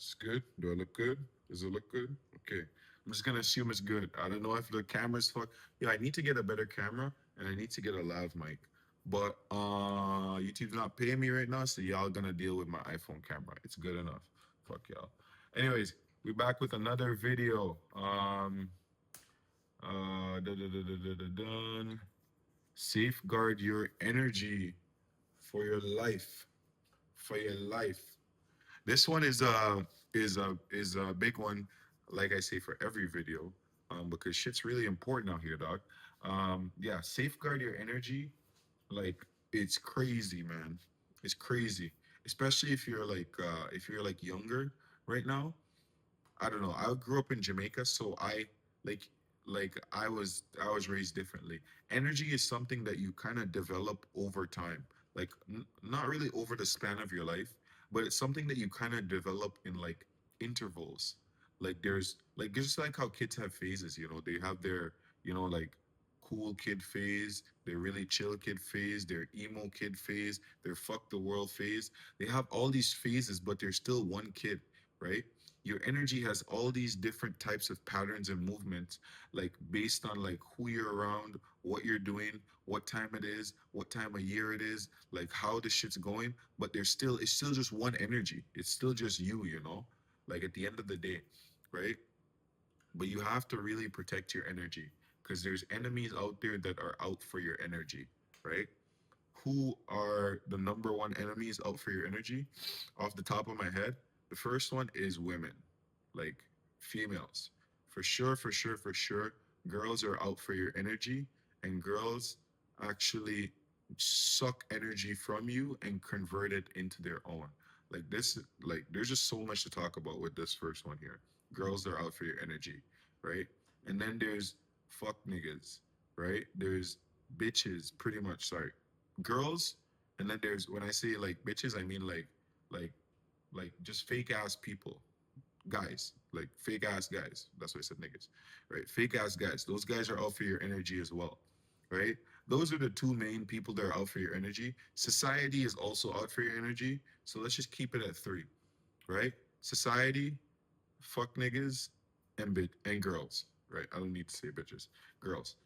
It's good. Do I look good? Does it look good? Okay. I'm just gonna assume it's good. I don't know if the camera's fuck. Yeah, I need to get a better camera and I need to get a lav mic. But YouTube's not paying me right now, so y'all gonna deal with my iPhone camera. It's good enough. Fuck y'all. Anyways, we back with another video. Done. Safeguard your energy for your life. For your life. This one is a big one, like I say for every video, because shit's really important out here, dog. Yeah, safeguard your energy. Like it's crazy, man. It's crazy, especially if you're like younger right now. I don't know. I grew up in Jamaica, so like I was raised differently. Energy is something that you kind of develop over time. Like not really over the span of your life, but it's something that you kind of develop in like intervals. Like there's like just like how kids have phases, they have their, like cool kid phase, their really chill kid phase, their emo kid phase, their fuck the world phase. They have all these phases, but they're still one kid, right? Your energy has all these different types of patterns and movements, like based on like who you're around, what you're doing, what time it is, what time of year it is, like how the shit's going. But it's still just one energy. It's still just you. Like at the end of the day, right? But you have to really protect your energy because there's enemies out there that are out for your energy, right? Who are the number one enemies out for your energy? Off the top of my head, the first one is women, like females. For sure, for sure, for sure. Girls are out for your energy, and girls actually suck energy from you and convert it into their own. There's just so much to talk about with this first one here. Girls are out for your energy, right? And then there's fuck niggas, right? There's bitches, pretty much. Sorry, girls, and then there's when I say like bitches, I mean like like just fake ass people, guys, like fake ass guys. That's why I said niggas, right? Fake ass guys. Those guys are out for your energy as well, right? Those are the two main people that are out for your energy. Society is also out for your energy, so let's just keep it at three, right? Society, fuck niggas, and girls, right? I don't need to say bitches, girls.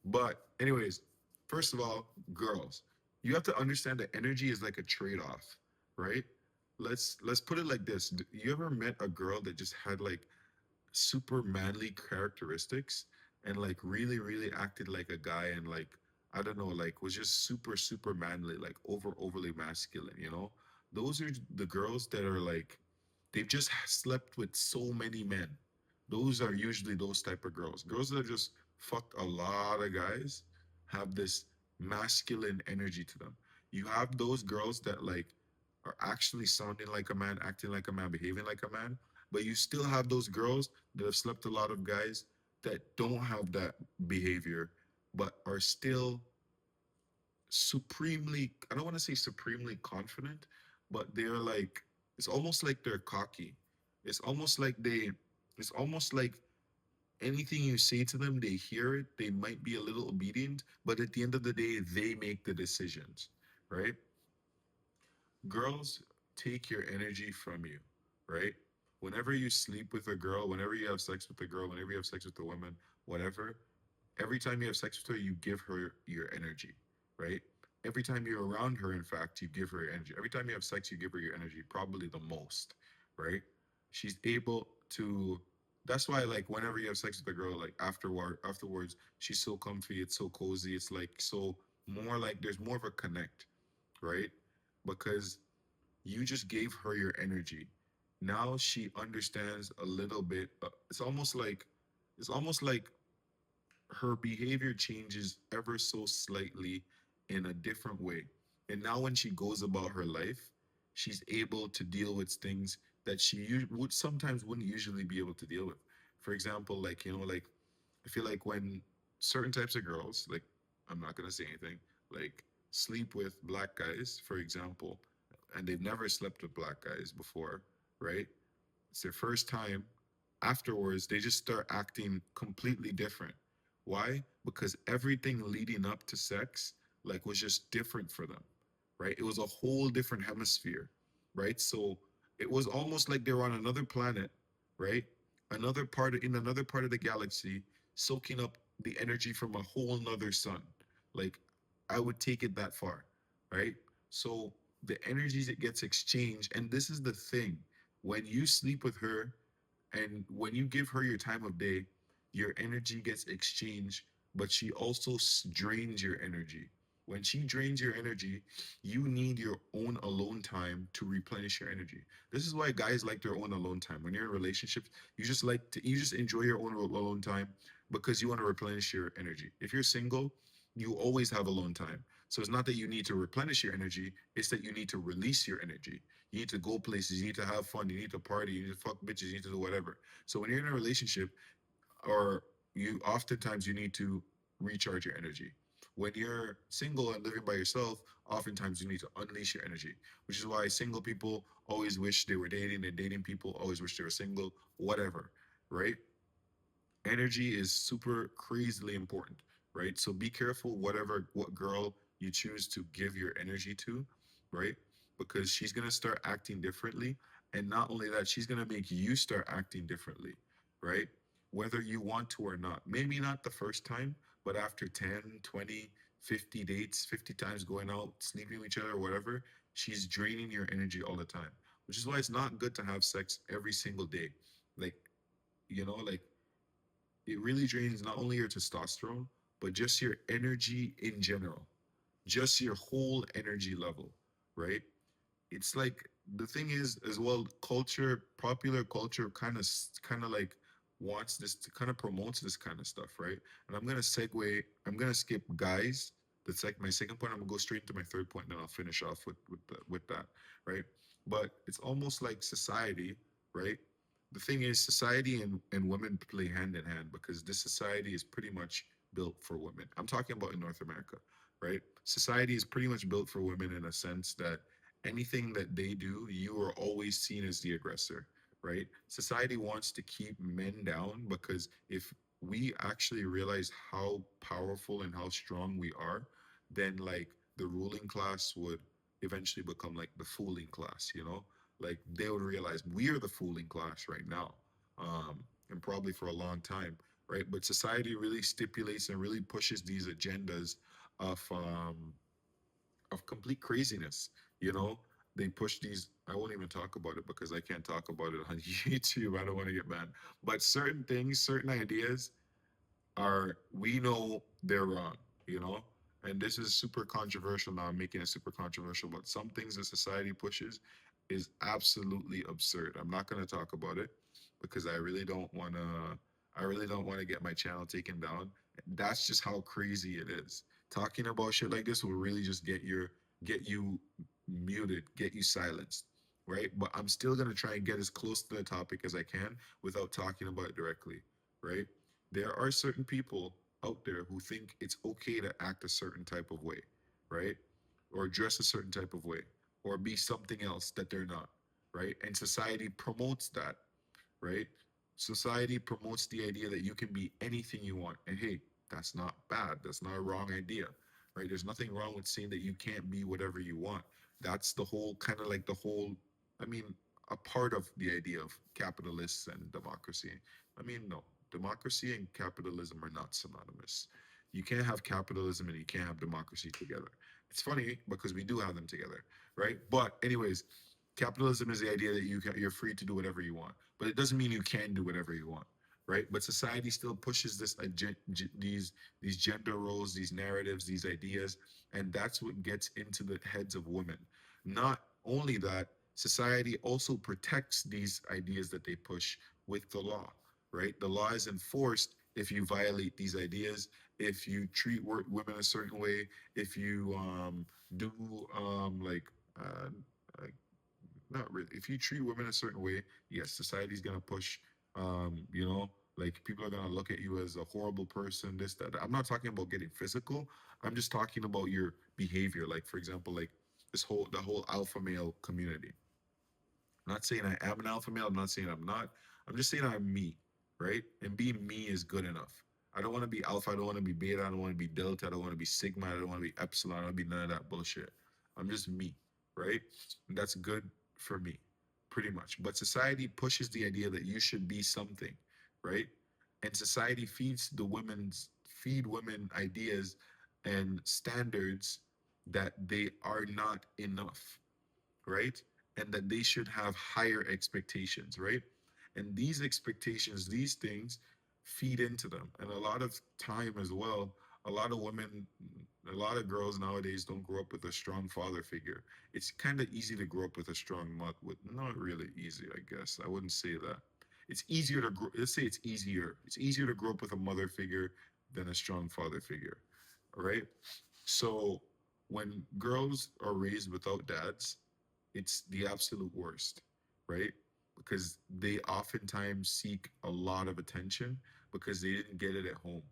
But anyways, first of all, girls, you have to understand that energy is like a trade-off, right? Let's put it like this. You ever met a girl that just had like super manly characteristics and like really really acted like a guy and like I don't know, like was just super super manly, like overly masculine, those are the girls that are like they've just slept with so many men. Those are usually those type of girls that just fucked a lot of guys, have this masculine energy to them. You have those girls that like are actually sounding like a man, acting like a man, behaving like a man, but you still have those girls that have slept a lot of guys that don't have that behavior, but are still supremely, I don't want to say supremely confident, but they're like, it's almost like they're cocky. It's almost like it's almost like anything you say to them, they hear it, they might be a little obedient, but at the end of the day, they make the decisions, right? Girls take your energy from you, right? Whenever you sleep with a girl, whenever you have sex with a girl, whenever you have sex with a woman, whatever, every time you have sex with her, you give her your energy, right? Every time you're around her, in fact, you give her your energy. Every time you have sex, you give her your energy, probably the most, right? She's able to. That's why, like, whenever you have sex with a girl, like afterwards, she's so comfy, it's so cozy, it's like so more like there's more of a connect, right? Because you just gave her your energy. Now she understands a little bit. It's almost like her behavior changes ever so slightly in a different way. And now when she goes about her life, she's able to deal with things that would sometimes wouldn't usually be able to deal with. For example, like, like I feel like when certain types of girls, like I'm not gonna say anything, like sleep with black guys, for example, and they've never slept with black guys before, right? It's their first time. Afterwards, they just start acting completely different. Why? Because everything leading up to sex, was just different for them, right? It was a whole different hemisphere, right? So It was almost like they were on another planet, right? In another part of the galaxy, soaking up the energy from a whole nother sun. Like, I would take it that far, right? So the energies that gets exchanged, and this is the thing, when you sleep with her and when you give her your time of day, your energy gets exchanged, but she also drains your energy. When she drains your energy, you need your own alone time to replenish your energy. This is why guys like their own alone time. When you're in relationships, you just enjoy your own alone time because you want to replenish your energy. If you're single, you always have alone time. So it's not that you need to replenish your energy, it's that you need to release your energy. You need to go places, you need to have fun, you need to party, you need to fuck bitches, you need to do whatever. So when you're in a relationship, or you oftentimes you need to recharge your energy. When you're single and living by yourself, oftentimes you need to unleash your energy, which is why single people always wish they were dating, and dating people always wish they were single, whatever, right? Energy is super crazily important, right? So be careful what girl you choose to give your energy to, right? Because she's gonna start acting differently. And not only that, she's gonna make you start acting differently, right? Whether you want to or not. Maybe not the first time, but after 10, 20, 50 dates, 50 times going out, sleeping with each other, or whatever, she's draining your energy all the time. Which is why it's not good to have sex every single day. Like, like it really drains not only your testosterone, but just your energy in general, just your whole energy level, right? It's like the thing is as well, popular culture kind of like wants this to kind of promotes this kind of stuff, right? And I'm gonna skip guys. That's like my second point. I'm gonna go straight into my third point, and then I'll finish off with that, right? But it's almost like society, right? The thing is, society and women play hand in hand because this society is pretty much built for women. I'm talking about in North America, right? Society is pretty much built for women in a sense that anything that they do, you are always seen as the aggressor, right? Society wants to keep men down because if we actually realize how powerful and how strong we are, then like the ruling class would eventually become like the fooling class, Like they would realize we are the fooling class right now, and probably for a long time, right? But society really stipulates and really pushes these agendas of complete craziness. You know, they push these. I won't even talk about it because I can't talk about it on YouTube. I don't want to get mad. But certain things, certain ideas we know they're wrong, you know? And this is super controversial now. I'm making it super controversial, but some things that society pushes is absolutely absurd. I'm not going to talk about it because I really don't want to get my channel taken down. That's just how crazy it is. Talking about shit like this will really just get you muted, get you silenced, right? But I'm still going to try and get as close to the topic as I can without talking about it directly, right? There are certain people out there who think it's okay to act a certain type of way, right? Or dress a certain type of way, or be something else that they're not, right? And society promotes that, right? Society promotes the idea that you can be anything you want. And hey, that's not bad. That's not a wrong idea, right? There's nothing wrong with saying that you can't be whatever you want. That's the whole kind of like the whole, I mean, a part of the idea of capitalists and democracy. I mean, no, democracy and capitalism are not synonymous. You can't have capitalism and you can't have democracy together. It's funny because we do have them together, right? But anyways, capitalism is the idea that you're free to do whatever you want, but it doesn't mean you can do whatever you want, right? But society still pushes these gender roles, these narratives, these ideas, and that's what gets into the heads of women. Not only that, society also protects these ideas that they push with the law, right? The law is enforced if you violate these ideas, if you treat women a certain way, if you do like uh, not really. If you treat women a certain way, yes, society's gonna push. Like people are gonna look at you as a horrible person. This, that. I'm not talking about getting physical. I'm just talking about your behavior. Like for example, like the whole alpha male community. I'm not saying I am an alpha male. I'm not saying I'm not. I'm just saying I'm me, right? And being me is good enough. I don't want to be alpha. I don't want to be beta. I don't want to be delta. I don't want to be sigma. I don't want to be epsilon. I don't want to be none of that bullshit. I'm just me, right? And that's good for me. pretty much. But society pushes the idea that you should be something, right? And society feed women ideas and standards that they are not enough, right? And that they should have higher expectations, right? And these expectations, these things feed into them. And a lot of time as well, a lot of women, a lot of girls nowadays don't grow up with a strong father figure. It's kind of easy to grow up with a strong mother, with not really easy, I guess. I wouldn't say that. It's easier to grow, let's say it's easier. It's easier to grow up with a mother figure than a strong father figure. All right. So when girls are raised without dads, it's the absolute worst, right? Because they oftentimes seek a lot of attention because they didn't get it at home,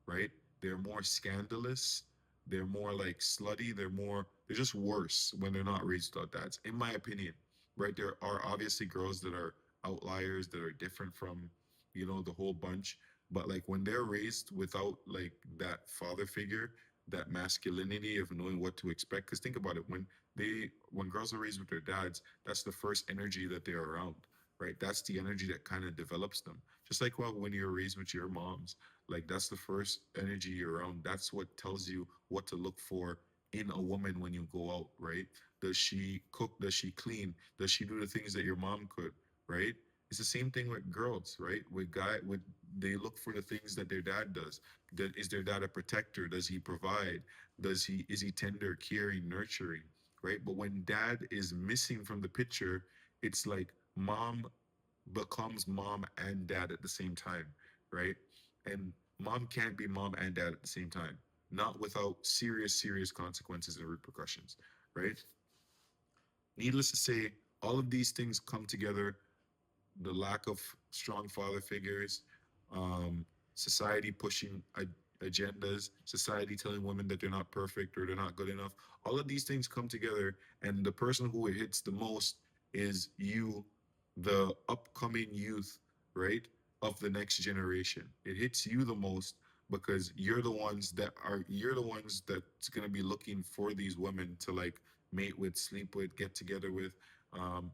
right? They're more scandalous, they're more like slutty, they're just worse when they're not raised without dads, in my opinion, right? There are obviously girls that are outliers that are different from, the whole bunch. But like when they're raised without like that father figure, that masculinity of knowing what to expect. Because think about it, when girls are raised with their dads, that's the first energy that they're around, right? That's the energy that kind of develops them. Just like, well, when you're raised with your moms, like that's the first energy you're around. That's what tells you what to look for in a woman when you go out, right? Does she cook? Does she clean? Does she do the things that your mom could, right? It's the same thing with girls, right? With they look for the things that their dad does. That is their dad a protector? Does he provide? Is he tender, caring, nurturing? Right? But when dad is missing from the picture, it's like mom becomes mom and dad at the same time, right? And mom can't be mom and dad at the same time, not without serious, serious consequences and repercussions, right? Needless to say, all of these things come together, the lack of strong father figures, um, society pushing agendas, society telling women that they're not perfect or they're not good enough. All of these things come together, and the person who it hits the most is you, the upcoming youth, right, of the next generation. It hits you the most because you're the ones that's gonna be looking for these women to like mate with, sleep with, get together with,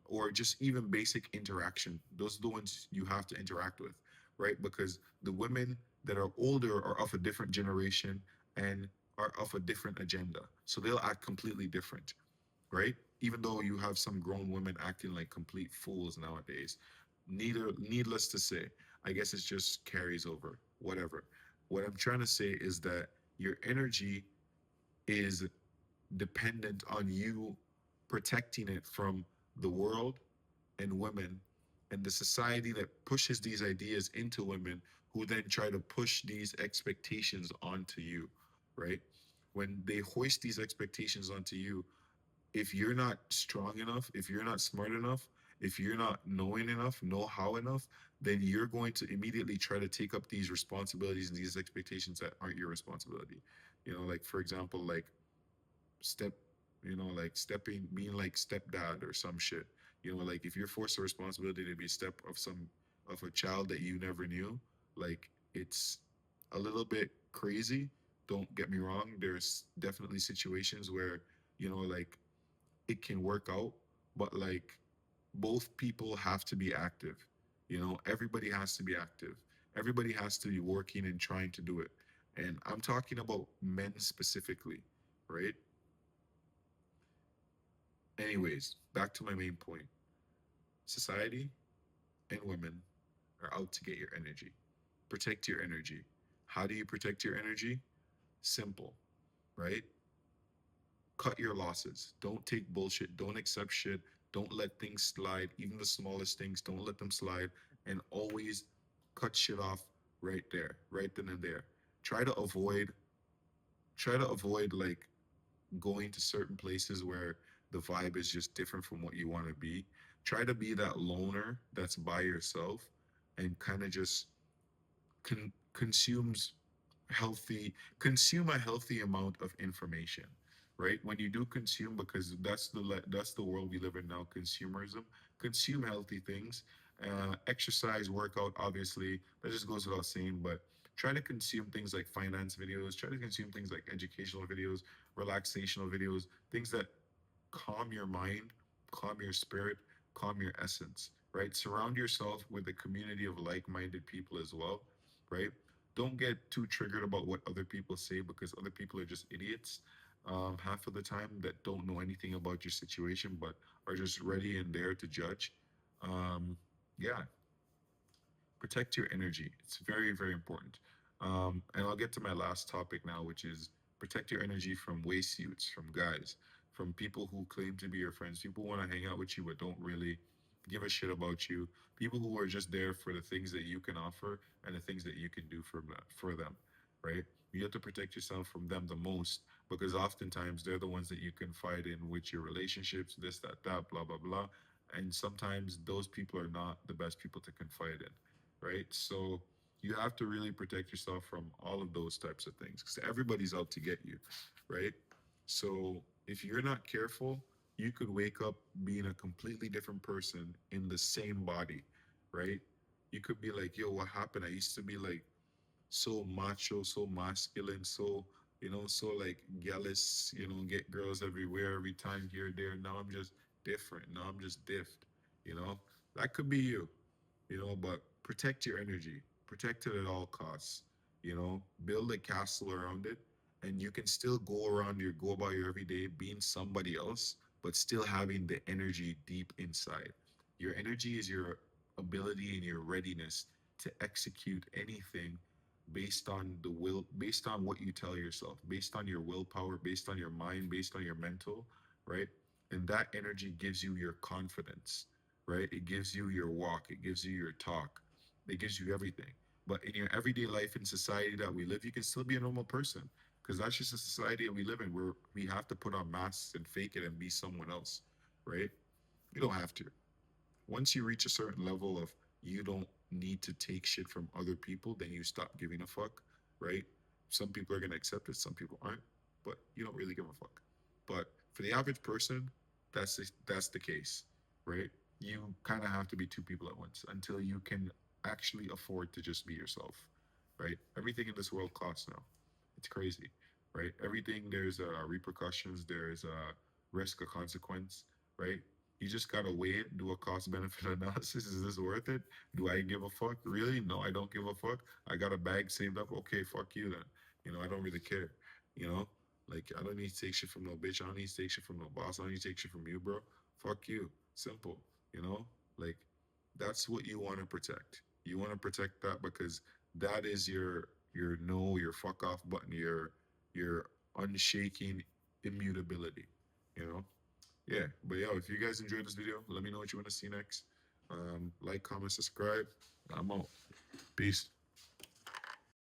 or just even basic interaction. Those are the ones you have to interact with, right? Because the women that are older are of a different generation and are of a different agenda. So they'll act completely different, right? Even though you have some grown women acting like complete fools nowadays. Needless to say, I guess it just carries over, whatever. What I'm trying to say is that your energy is dependent on you protecting it from the world and women and the society that pushes these ideas into women who then try to push these expectations onto you, right? When they hoist these expectations onto you, if you're not strong enough, if you're not smart enough, if you're not knowing enough, know how enough, then you're going to immediately try to take up these responsibilities and these expectations that aren't your responsibility. Like for example, like step, like stepping, being like stepdad or some shit. Like if you're forced a responsibility to be step of a child that you never knew, like it's a little bit crazy. Don't get me wrong. There's definitely situations where, like it can work out, but like both people have to be active. Everybody has to be active. Everybody has to be working and trying to do it. And I'm talking about men specifically, right? Anyways, back to my main point. Society and women are out to get your energy. Protect your energy. How do you protect your energy? Simple, right? Cut your losses. Don't take bullshit. Don't accept shit. Don't let things slide. Even the smallest things, don't let them slide. And always cut shit off right there, right then and there. Try to avoid, try to avoid like going to certain places where the vibe is just different from what you want to be. Try to be that loner that's by yourself and kind of just consumes consume a healthy amount of information, right? When you do consume, because that's the world we live in now, consumerism. Consume healthy things, exercise, workout, obviously that just goes without saying, but try to consume things like finance videos, try to consume things like educational videos, relaxational videos, things that calm your mind, calm your spirit, calm your essence, right? Surround yourself with a community of like-minded people as well, right? Don't get too triggered about what other people say because other people are just idiots half of the time that don't know anything about your situation but are just ready and there to judge. Um, yeah, protect your energy. It's very, very important. And I'll get to my last topic now, which is protect your energy from waste suits, from guys, from people who claim to be your friends, people who want to hang out with you but don't really give a shit about you, people who are just there for the things that you can offer and the things that you can do for them, right? You have to protect yourself from them the most because oftentimes they're the ones that you confide in with your relationships, this, that, blah, blah, blah. And sometimes those people are not the best people to confide in, right? So you have to really protect yourself from all of those types of things because everybody's out to get you, right? So if you're not careful, you could wake up being a completely different person in the same body, right? You could be like, yo, what happened? I used to be like so macho, so masculine, so so like jealous, get girls everywhere, every time here, there. Now I'm just different. Now I'm just diffed, you know. That could be you, but protect your energy, protect it at all costs, build a castle around it, and you can still go about your everyday being somebody else, but still having the energy deep inside. Your energy is your ability and your readiness to execute anything based on what you tell yourself, based on your willpower, based on your mind, based on your mental, right? And that energy gives you your confidence, right? It gives you your walk, it gives you your talk, it gives you everything. But in your everyday life in society that we live, you can still be a normal person because that's just a society that we live in where we have to put on masks and fake it and be someone else, right? You don't have to. Once you reach a certain level of you don't need to take shit from other people, then you stop giving a fuck, right? Some people are gonna accept it, some people aren't, but you don't really give a fuck. But for the average person, that's the case, right? You kind of have to be two people at once until you can actually afford to just be yourself, right? Everything in this world costs now. It's crazy, right? Everything there's repercussions, there's a risk, a consequence, right? You just gotta weigh it, do a cost benefit analysis. Is this worth it? Do I give a fuck? Really? No, I don't give a fuck. I got a bag saved up. Okay, fuck you then. I don't really care. You know, like I don't need to take shit from no bitch. I don't need to take shit from no boss. I don't need to take shit from you, bro. Fuck you. Simple. You know, like that's what you want to protect. You want to protect that because that is your no, your fuck off button, your unshaking immutability. You know. Yeah, but yo, if you guys enjoyed this video, let me know what you want to see next. Like, comment, subscribe. I'm out. Peace.